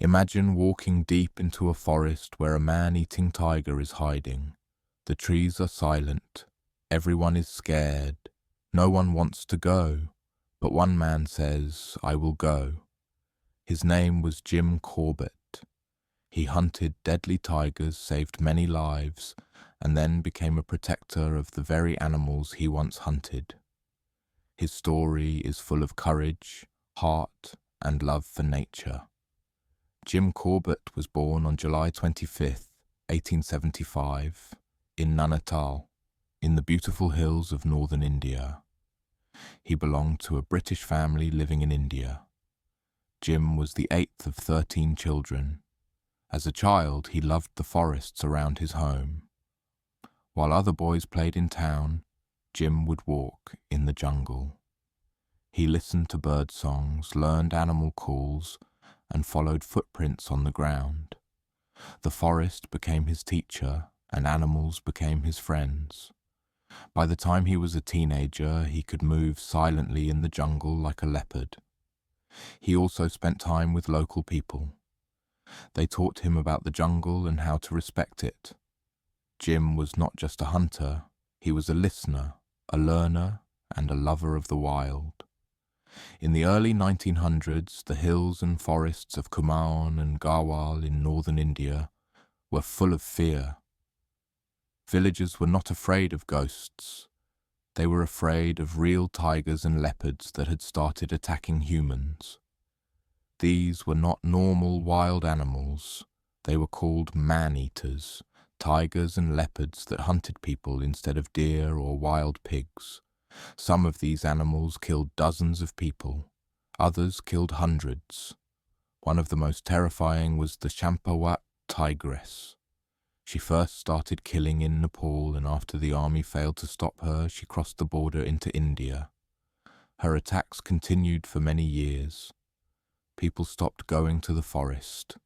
Imagine walking deep into a forest where a man-eating tiger is hiding. The trees are silent. Everyone is scared. No one wants to go. But one man says, "I will go." His name was Jim Corbett. He hunted deadly tigers, saved many lives, and then became a protector of the very animals he once hunted. His story is full of courage, heart, and love for nature. Jim Corbett was born on July 25th, 1875, in Nainital, in the beautiful hills of northern India. He belonged to a British family living in India. Jim was the 8th of 13 children. As a child, he loved the forests around his home. While other boys played in town, Jim would walk in the jungle. He listened to bird songs, learned animal calls, and followed footprints on the ground. The forest became his teacher, and animals became his friends. By the time he was a teenager, he could move silently in the jungle like a leopard. He also spent time with local people. They taught him about the jungle and how to respect it. Jim was not just a hunter, he was a listener, a learner, and a lover of the wild. In the early 1900s, the hills and forests of Kumaon and Garhwal in northern India were full of fear. Villagers were not afraid of ghosts. They were afraid of real tigers and leopards that had started attacking humans. These were not normal wild animals. They were called man-eaters, tigers and leopards that hunted people instead of deer or wild pigs. Some of these animals killed dozens of people. Others killed hundreds. One of the most terrifying was the Champawat Tigress. She first started killing in Nepal, and after the army failed to stop her, she crossed the border into India. Her attacks continued for many years. People stopped going to the forest.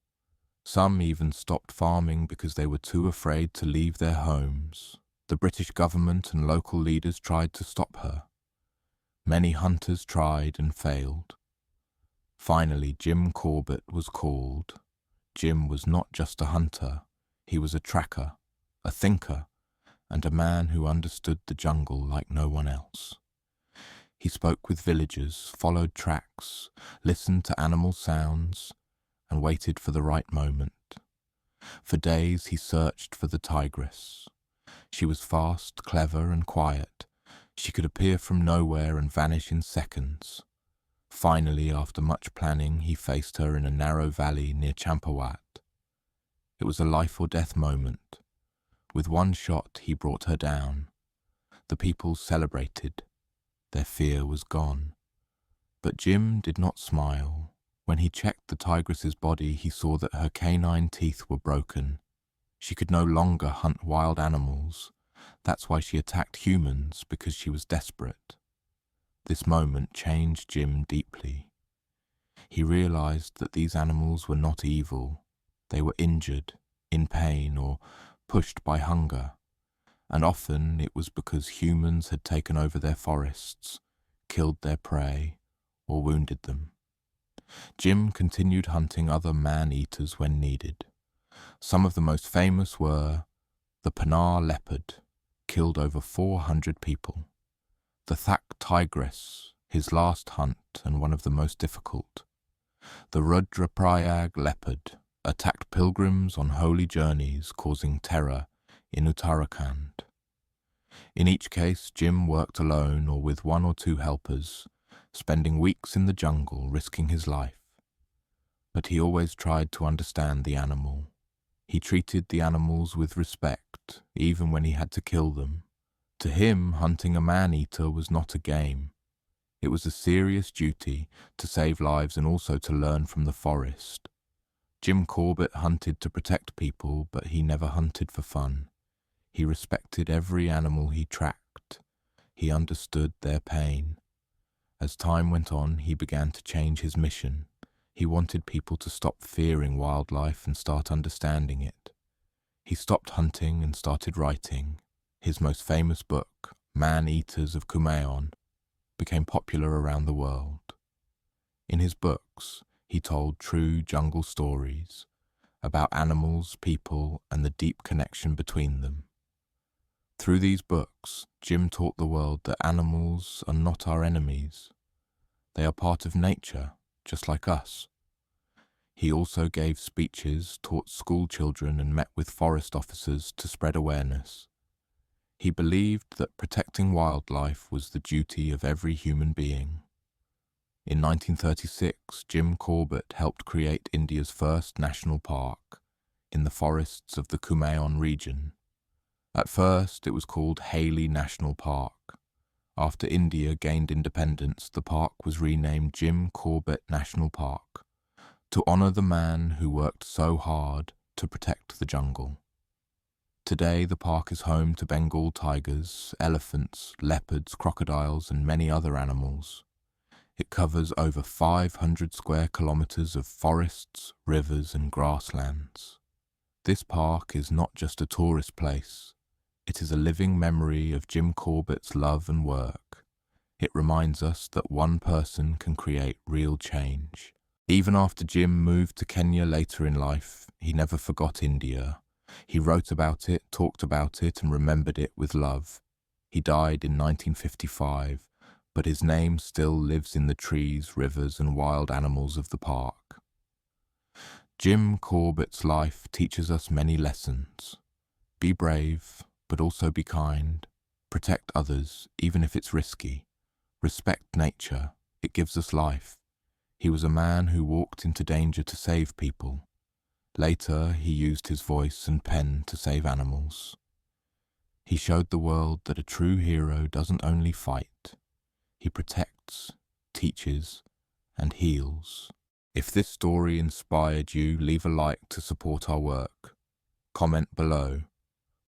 Some even stopped farming because they were too afraid to leave their homes. The British government and local leaders tried to stop her. Many hunters tried and failed. Finally, Jim Corbett was called. Jim was not just a hunter. He was a tracker, a thinker, and a man who understood the jungle like no one else. He spoke with villagers, followed tracks, listened to animal sounds, and waited for the right moment. For days he searched for the tigress. She was fast, clever, and quiet. She could appear from nowhere and vanish in seconds. Finally, after much planning, he faced her in a narrow valley near Champawat. It was a life-or-death moment. With one shot, he brought her down. The people celebrated. Their fear was gone. But Jim did not smile. When he checked the tigress's body, he saw that her canine teeth were broken. She could no longer hunt wild animals. That's why she attacked humans, because she was desperate. This moment changed Jim deeply. He realized that these animals were not evil. They were injured, in pain, or pushed by hunger. And often it was because humans had taken over their forests, killed their prey, or wounded them. Jim continued hunting other man-eaters when needed. Some of the most famous were the Champawat leopard, killed over 400 people; the Champawat Tigress, his last hunt and one of the most difficult; the Rudraprayag leopard, attacked pilgrims on holy journeys, causing terror in Uttarakhand. In each case, Jim worked alone or with one or two helpers, spending weeks in the jungle, risking his life. But he always tried to understand the animal. He treated the animals with respect, even when he had to kill them. To him, hunting a man-eater was not a game. It was a serious duty to save lives and also to learn from the forest. Jim Corbett hunted to protect people, but he never hunted for fun. He respected every animal he tracked. He understood their pain. As time went on, he began to change his mission. He wanted people to stop fearing wildlife and start understanding it. He stopped hunting and started writing. His most famous book, Man-Eaters of Kumaon, became popular around the world. In his books, he told true jungle stories about animals, people, and the deep connection between them. Through these books, Jim taught the world that animals are not our enemies. They are part of nature, just like us. He also gave speeches, taught school children, and met with forest officers to spread awareness. He believed that protecting wildlife was the duty of every human being. In 1936, Jim Corbett helped create India's first national park in the forests of the Kumaon region. At first, it was called Haley National Park. After India gained independence, the park was renamed Jim Corbett National Park to honor the man who worked so hard to protect the jungle. Today, the park is home to Bengal tigers, elephants, leopards, crocodiles, and many other animals. It covers over 500 square kilometers of forests, rivers, and grasslands. This park is not just a tourist place. It is a living memory of Jim Corbett's love and work. It reminds us that one person can create real change. Even after Jim moved to Kenya later in life, he never forgot India. He wrote about it, talked about it, and remembered it with love. He died in 1955, but his name still lives in the trees, rivers, and wild animals of the park. Jim Corbett's life teaches us many lessons. Be brave, but also be kind. Protect others, even if it's risky. Respect nature. It gives us life. He was a man who walked into danger to save people. Later, he used his voice and pen to save animals. He showed the world that a true hero doesn't only fight. He protects, teaches, and heals. If this story inspired you, leave a like to support our work. Comment below.